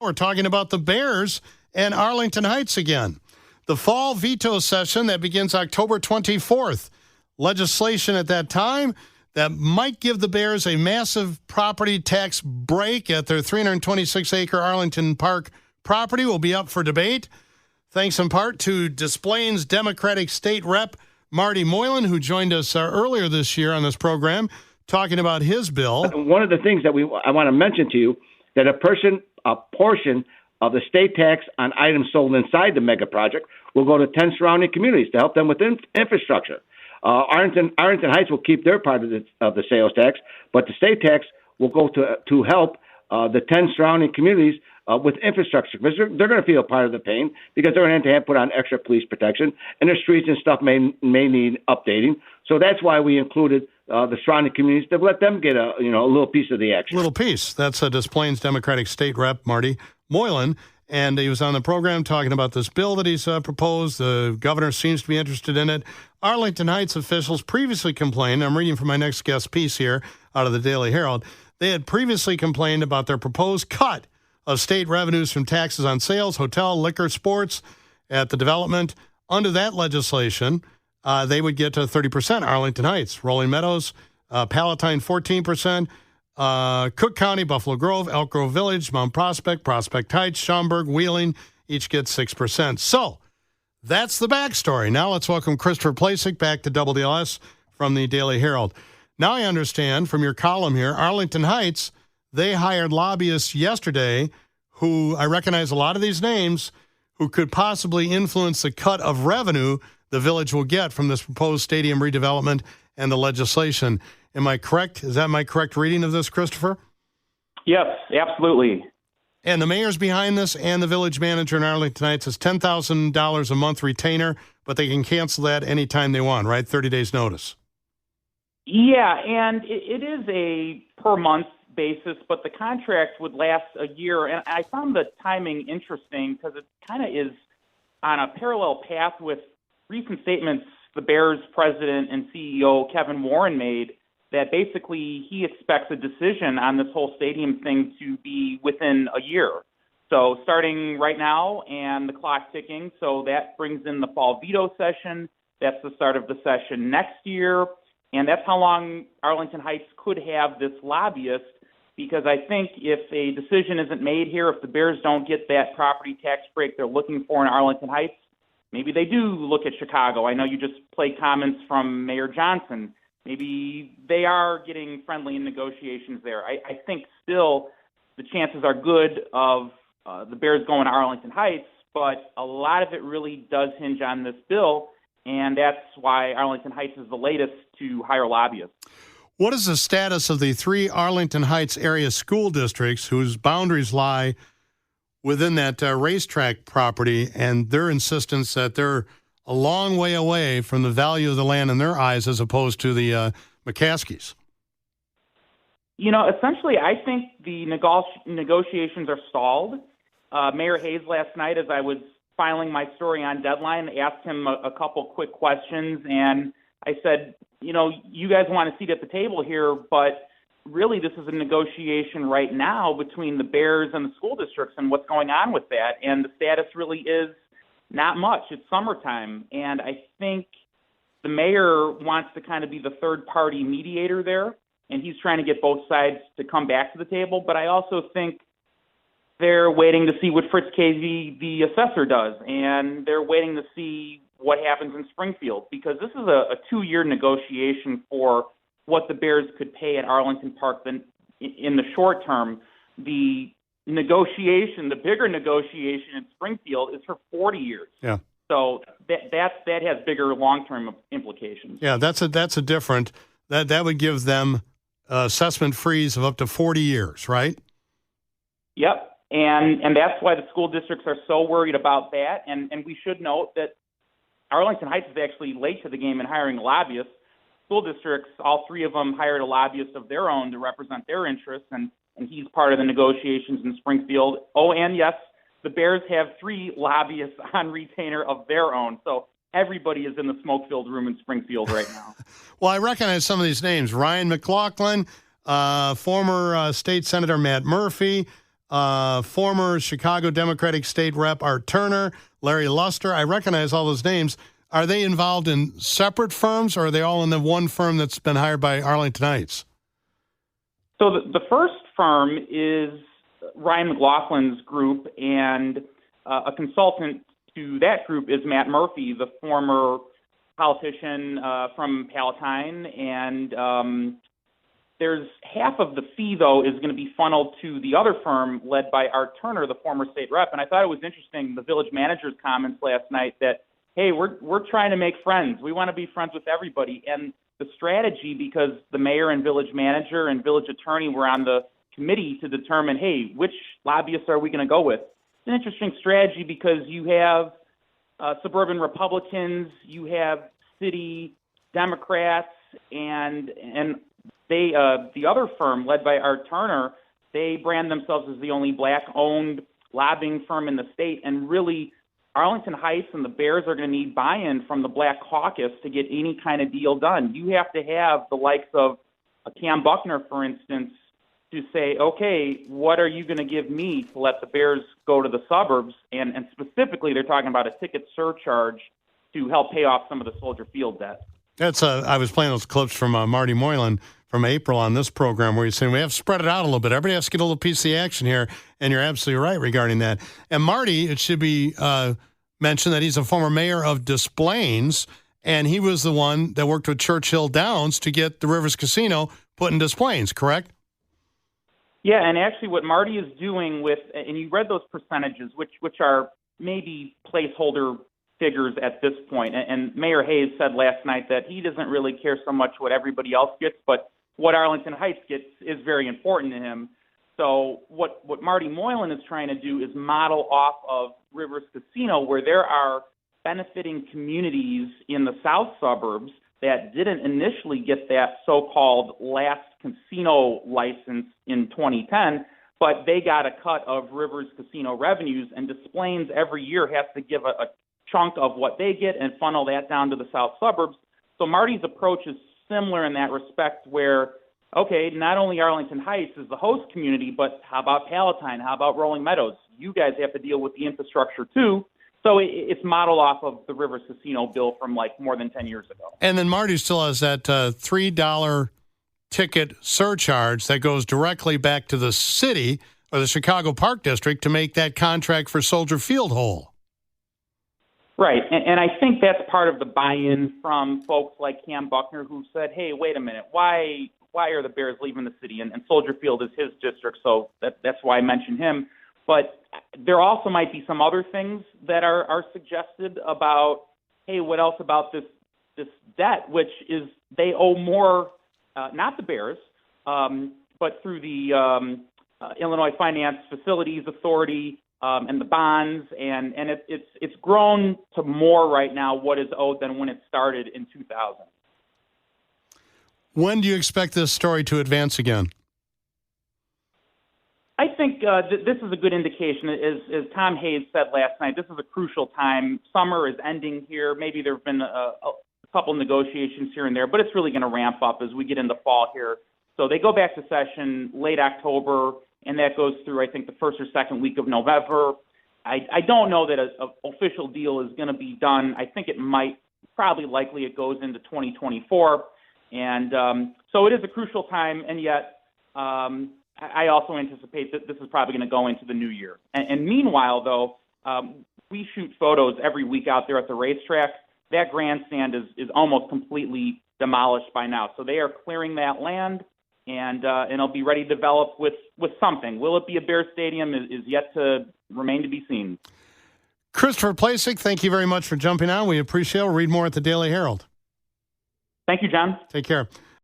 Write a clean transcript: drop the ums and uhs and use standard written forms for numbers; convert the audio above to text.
We're talking about the Bears and Arlington Heights again. The fall veto session that begins October 24th. Legislation at that time that might give the Bears a massive property tax break at their 326-acre Arlington Park property will be up for debate, thanks in part to Des Plaines Democratic State Rep. Marty Moylan, who joined us earlier this year on this program, talking about his bill. One of the things that I want to mention to you, that a portion of the state tax on items sold inside the mega project will go to 10 surrounding communities to help them with infrastructure. Arlington Heights will keep their part of the sales tax, but the state tax will go to help the 10 surrounding communities with infrastructure, because they're going to feel part of the pain, because they're going to have to put on extra police protection, and their streets and stuff may need updating. So that's why we included the surrounding communities to let them get a little piece of the action. Little piece. That's Des Plaines Democratic State Rep. Marty Moylan, and he was on the program talking about this bill that he's proposed. The governor seems to be interested in it. Arlington Heights officials previously complained, I'm reading from my next guest piece here out of the Daily Herald, they had previously complained about their proposed cut of state revenues from taxes on sales, hotel, liquor, sports at the development. Under that legislation, they would get to 30%. Arlington Heights, Rolling Meadows, Palatine 14%, Cook County, Buffalo Grove, Elk Grove Village, Mount Prospect, Prospect Heights, Schaumburg, Wheeling, each get 6%. So that's the backstory. Now let's welcome Christopher Placek back to WDLS from the Daily Herald. Now I understand from your column here, Arlington Heights, they hired lobbyists yesterday who, I recognize a lot of these names, who could possibly influence the cut of revenue the village will get from this proposed stadium redevelopment and the legislation. Am I correct? Is that my correct reading of this, Christopher? Yes, absolutely. And the mayor's behind this, and the village manager in Arlington Heights is $10,000 a month retainer, but they can cancel that anytime they want, right? 30 days notice. Yeah, and it is a per month basis, but the contract would last a year. And I found the timing interesting because it kind of is on a parallel path with recent statements the Bears president and CEO Kevin Warren made, that basically he expects a decision on this whole stadium thing to be within a year. So starting right now and the clock ticking, so that brings in the fall veto session. That's the start of the session next year. And that's how long Arlington Heights could have this lobbyist, because I think if a decision isn't made here, if the Bears don't get that property tax break they're looking for in Arlington Heights, maybe they do look at Chicago. I know you just played comments from Mayor Johnson. Maybe they are getting friendly in negotiations there. I think still the chances are good of the Bears going to Arlington Heights, but a lot of it really does hinge on this bill, and that's why Arlington Heights is the latest to hire lobbyists. What is the status of the 3 Arlington Heights area school districts whose boundaries lie within that racetrack property, and their insistence that they're a long way away from the value of the land in their eyes as opposed to the McCaskies? Essentially, I think the negotiations are stalled. Mayor Hayes last night, as I was filing my story on Deadline, asked him a couple quick questions, and I said, you guys want a seat at the table here, but really this is a negotiation right now between the Bears and the school districts and what's going on with that, and the status really is not much. It's summertime, and I think the mayor wants to kind of be the third-party mediator there, and he's trying to get both sides to come back to the table, but I also think they're waiting to see what Fritz Casey, the assessor, does, and they're waiting to see what happens in Springfield, because this is a 2-year negotiation for what the Bears could pay at Arlington Park. Then in the short term, the bigger negotiation in Springfield is for 40 years. Yeah. So that has bigger long-term implications. Yeah, that's a different, that would give them assessment freeze of up to 40 years, right? Yep. And that's why the school districts are so worried about that. And we should note that Arlington Heights is actually late to the game in hiring lobbyists. School districts, all 3 of them hired a lobbyist of their own to represent their interests, and he's part of the negotiations in Springfield. Oh, and yes, the Bears have 3 lobbyists on retainer of their own. So everybody is in the smoke-filled room in Springfield right now. Well, I recognize some of these names. Ryan McLaughlin, former State Senator Matt Murphy, former Chicago Democratic State Rep Art Turner, Larry Luster. I recognize all those names. Are they involved in separate firms, or are they all in the one firm that's been hired by Arlington Heights? So the first firm is Ryan McLaughlin's group, and a consultant to that group is Matt Murphy, the former politician from Palatine. And there's half of the fee, though, is going to be funneled to the other firm led by Art Turner, the former state rep. And I thought it was interesting, the village manager's comments last night that, hey, we're trying to make friends. We want to be friends with everybody. And the strategy, because the mayor and village manager and village attorney were on the committee to determine, hey, which lobbyists are we going to go with? It's an interesting strategy because you have suburban Republicans, you have city Democrats, and they the other firm led by Art Turner, they brand themselves as the only black-owned lobbying firm in the state, and really Arlington Heights and the Bears are going to need buy-in from the Black Caucus to get any kind of deal done. You have to have the likes of Cam Buckner, for instance, to say, okay, what are you going to give me to let the Bears go to the suburbs? And specifically, they're talking about a ticket surcharge to help pay off some of the Soldier Field debt. I was playing those clips from Marty Moylan from April on this program where he's saying we have to spread it out a little bit. Everybody has to get a little piece of the action here, and you're absolutely right regarding that. And Marty, it should be mentioned that he's a former mayor of Des Plaines, and he was the one that worked with Churchill Downs to get the Rivers Casino put in Des Plaines, correct? Yeah, and actually what Marty is doing with, and you read those percentages, which are maybe placeholder figures at this point, and Mayor Hayes said last night that he doesn't really care so much what everybody else gets, but what Arlington Heights gets is very important to him. So what Marty Moylan is trying to do is model off of Rivers Casino, where there are benefiting communities in the south suburbs that didn't initially get that so-called last casino license in 2010, but they got a cut of Rivers Casino revenues, and Des Plaines every year has to give a chunk of what they get and funnel that down to the south suburbs. So Marty's approach is similar in that respect where, okay, not only Arlington Heights is the host community, but how about Palatine? How about Rolling Meadows? You guys have to deal with the infrastructure too. So it's modeled off of the Rivers Casino bill from like more than 10 years ago. And then Marty still has that $3 ticket surcharge that goes directly back to the city or the Chicago Park District to make that contract for Soldier Field whole. Right, and I think that's part of the buy-in from folks like Cam Buckner who said, hey, wait a minute, why are the Bears leaving the city? And Soldier Field is his district, so that's why I mentioned him. But there also might be some other things that are suggested about, hey, what else about this debt, which is they owe more, not the Bears, but through the Illinois Finance Facilities Authority and the bonds, and it's grown to more right now what is owed than when it started in 2000. When do you expect this story to advance again? I think this is a good indication. As Tom Hayes said last night, this is a crucial time. Summer is ending here. Maybe there have been a couple negotiations here and there, but it's really going to ramp up as we get into fall here. So they go back to session late October, and that goes through, I think, the first or second week of November. I don't know that an official deal is going to be done. I think it might, probably likely it goes into 2024. And so it is a crucial time, and yet I also anticipate that this is probably going to go into the new year. And meanwhile, though, we shoot photos every week out there at the racetrack. That grandstand is almost completely demolished by now. So they are clearing that land, and it'll be ready to develop with something. Will it be a Bear Stadium is yet to remain to be seen. Christopher Placek, thank you very much for jumping on. We appreciate it. We'll read more at the Daily Herald. Thank you, John. Take care.